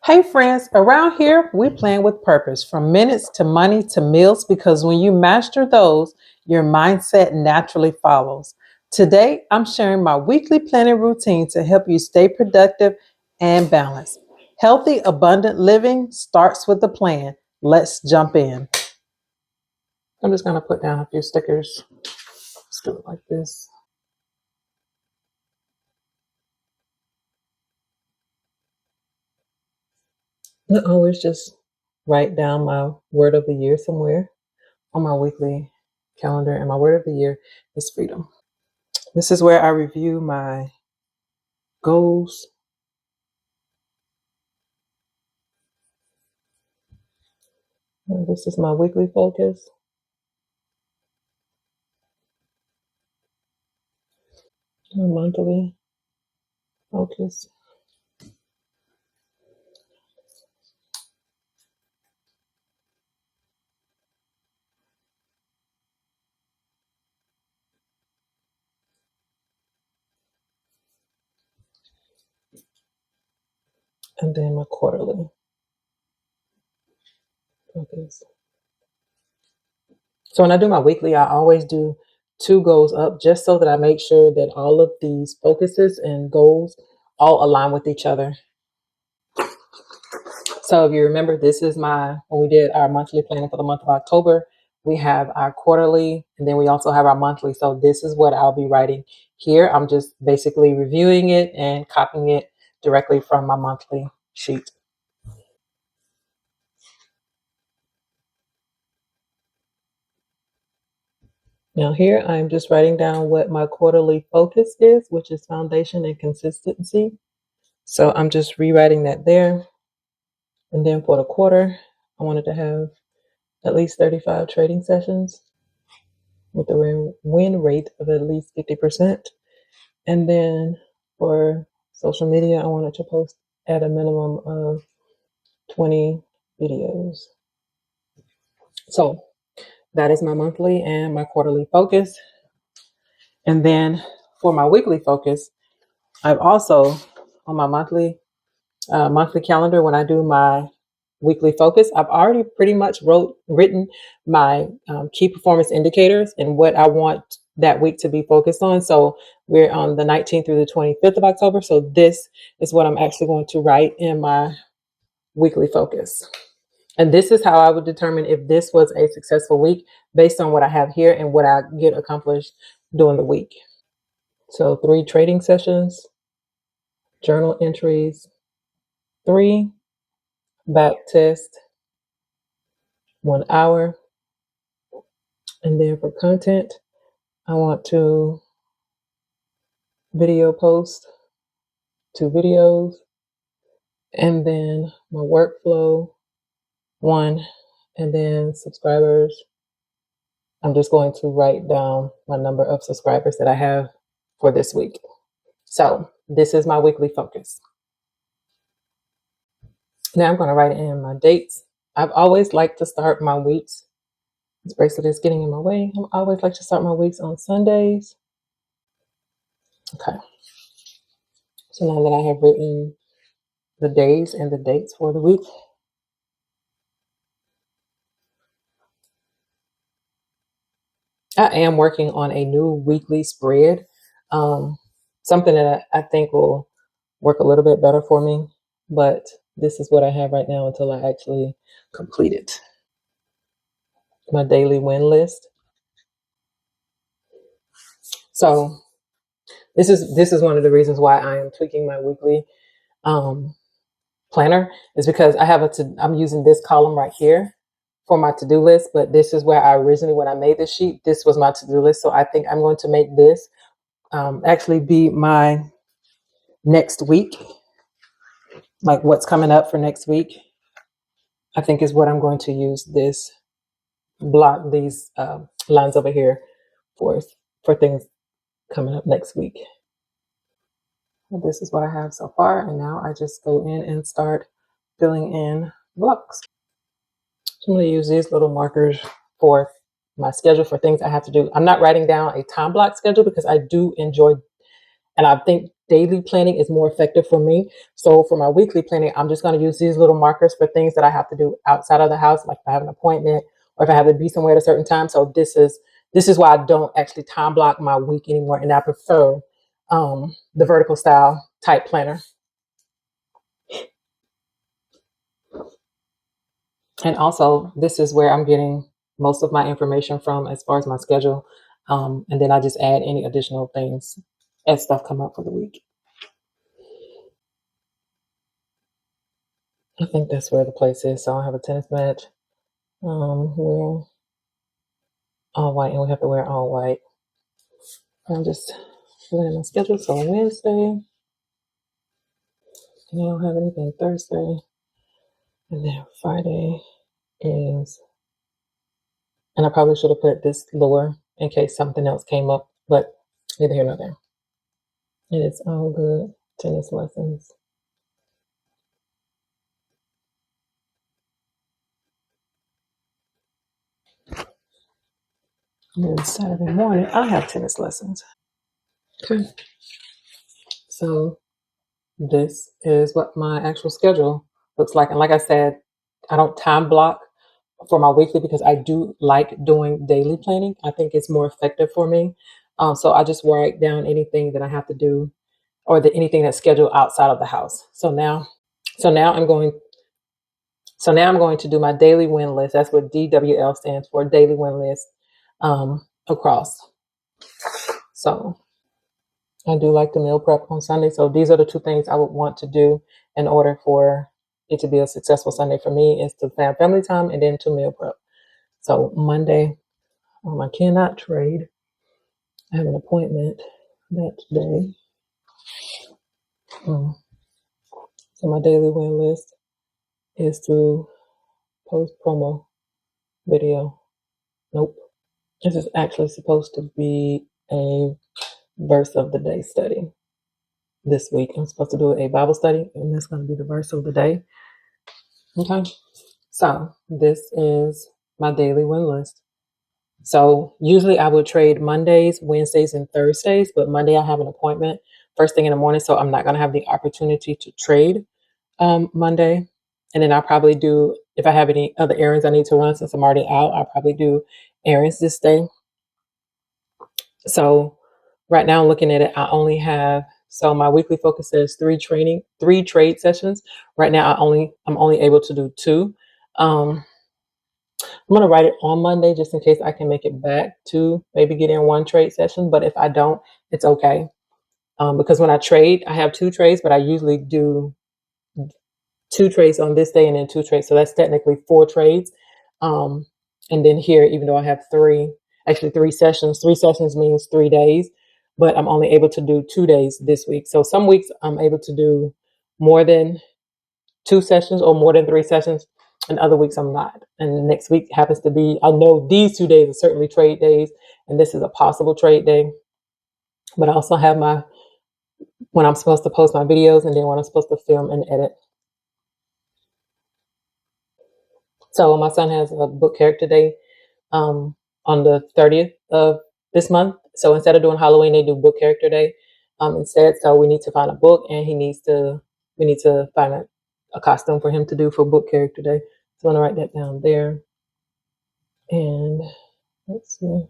Hey friends, around here we plan with purpose from minutes to money to meals because when you master those, your mindset naturally follows. Today, I'm sharing my weekly planning routine to help you stay productive and balanced. Healthy, abundant living starts with a plan. Let's jump in. I'm just going to put down a few stickers. Let's do it like this. I always just write down my word of the year somewhere on my weekly calendar, and my word of the year is freedom. This is where I review my goals. And this is my weekly focus, my monthly focus. And then my quarterly focus. So when I do my weekly, I always do two goals up just so that I make sure that all of these focuses and goals all align with each other. So if you remember, this is when we did our monthly planning for the month of October, we have our quarterly, and then we also have our monthly. So this is what I'll be writing here. I'm just basically reviewing it and copying it directly from my monthly sheet. Now here, I'm just writing down what my quarterly focus is, which is foundation and consistency. So I'm just rewriting that there. And then for the quarter, I wanted to have at least 35 trading sessions with a win rate of at least 50%. And then for social media, I wanted to post at a minimum of 20 videos. So that is my monthly and my quarterly focus. And then for my weekly focus, I've also on my monthly calendar, when I do my weekly focus, I've already pretty much written my key performance indicators and what I want that week to be focused on. So we're on the 19th through the 25th of October. So this is what I'm actually going to write in my weekly focus. And this is how I would determine if this was a successful week based on what I have here and what I get accomplished during the week. So 3 trading sessions, journal entries, 3 back test, 1 hour. And then for content, I want to video post 2 videos. And then my workflow 1. And then subscribers, I'm just going to write down my number of subscribers that I have for this week. So this is my weekly focus. Now I'm going to write in my dates. I've always liked to start my weeks. This bracelet is getting in my way. I always like to start my weeks on Sundays. Okay. So now that I have written the days and the dates for the week, I am working on a new weekly spread. Something that I think will work a little bit better for me, but this is what I have right now until I actually complete it. My daily win list. So this is one of the reasons why I am tweaking my weekly planner, is because I'm using this column right here for my to-do list, but this is where when I made this sheet, this was my to-do list. So I think I'm going to make this actually be my next week, like what's coming up for next week. I think is what I'm going to use this block, these lines over here for things coming up next week. This is what I have so far, and now I just go in and start filling in blocks. So I'm going to use these little markers for my schedule for things I have to do. I'm not writing down a time block schedule because I do enjoy, and I think daily planning is more effective for me. So for my weekly planning, I'm just going to use these little markers for things that I have to do outside of the house, like if I have an appointment or if I have to be somewhere at a certain time. So this is why I don't actually time block my week anymore, and I prefer the vertical style type planner. And also, this is where I'm getting most of my information from as far as my schedule. And then I just add any additional things as stuff come up for the week. I think that's where the place is. So I have a tennis match. We're all white, and we have to wear all white. I'm just filling in my schedule. So Wednesday, and I don't have anything Thursday, and then Friday is, and I probably should have put this lower in case something else came up, but neither here nor there. It is all good. Tennis lessons. And then Saturday morning, I have tennis lessons. Okay. So this is what my actual schedule looks like. And like I said, I don't time block for my weekly because I do like doing daily planning. I think it's more effective for me. So I just write down anything that I have to do or anything that's scheduled outside of the house. So now I'm going to do my daily win list. That's what DWL stands for, daily win list, across. So I do like to meal prep on Sunday. So these are the two things I would want to do in order for it to be a successful Sunday for me, is to have family time and then to meal prep. So Monday, I cannot trade. I have an appointment that day. So my daily win list is to post promo video. Nope. This is actually supposed to be a verse of the day study this week. I'm supposed to do a Bible study, and that's going to be the verse of the day. Okay. So this is my daily win list. So usually I would trade Mondays, Wednesdays, and Thursdays, but Monday I have an appointment first thing in the morning, so I'm not going to have the opportunity to trade Monday. And then I'll probably do, if I have any other errands I need to run since I'm already out, I'll probably do errands this day. So right now, looking at it, I only have, so my weekly focus says three trade sessions. Right now, I'm only able to do two. I'm gonna write it on Monday just in case I can make it back to maybe get in one trade session. But if I don't, it's okay. Because when I trade, I have two trades, but I usually do two trades on this day and then two trades. So that's technically four trades. And then here, even though I have three sessions means 3 days, but I'm only able to do 2 days this week. So some weeks I'm able to do more than two sessions or more than three sessions, and other weeks I'm not. And the next week happens to be, I know these 2 days are certainly trade days, and this is a possible trade day. But I also have when I'm supposed to post my videos and then when I'm supposed to film and edit. So my son has a book character day on the 30th of this month. So instead of doing Halloween, they do book character day instead. So we need to find a book, and we need to find a costume for him to do for book character day. So I'm gonna write that down there. And let's see.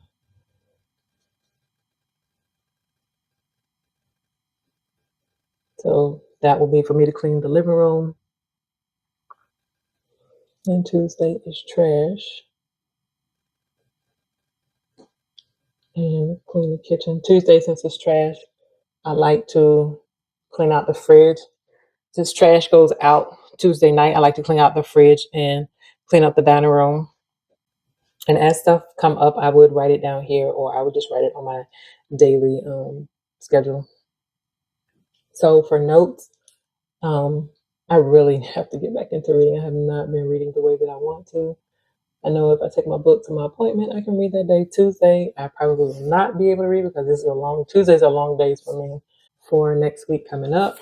So that will be for me to clean the living room. And Tuesday is trash. And clean the kitchen. Tuesday, since it's trash, I like to clean out the fridge. Since trash goes out Tuesday night, I like to clean out the fridge and clean up the dining room. And as stuff come up, I would write it down here, or I would just write it on my daily schedule. So for notes, I really have to get back into reading. I have not been reading the way that I want to. I know if I take my book to my appointment, I can read that day. Tuesday, I probably will not be able to read because Tuesdays are long days for me. For next week coming up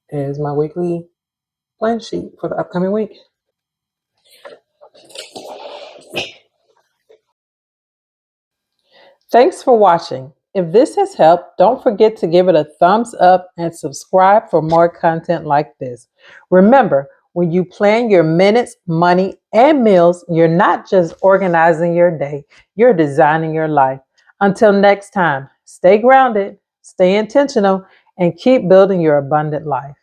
is my weekly plan sheet for the upcoming week. Thanks for watching. If this has helped, don't forget to give it a thumbs up and subscribe for more content like this. Remember, when you plan your minutes, money, and meals, you're not just organizing your day, you're designing your life. Until next time, stay grounded, stay intentional, and keep building your abundant life.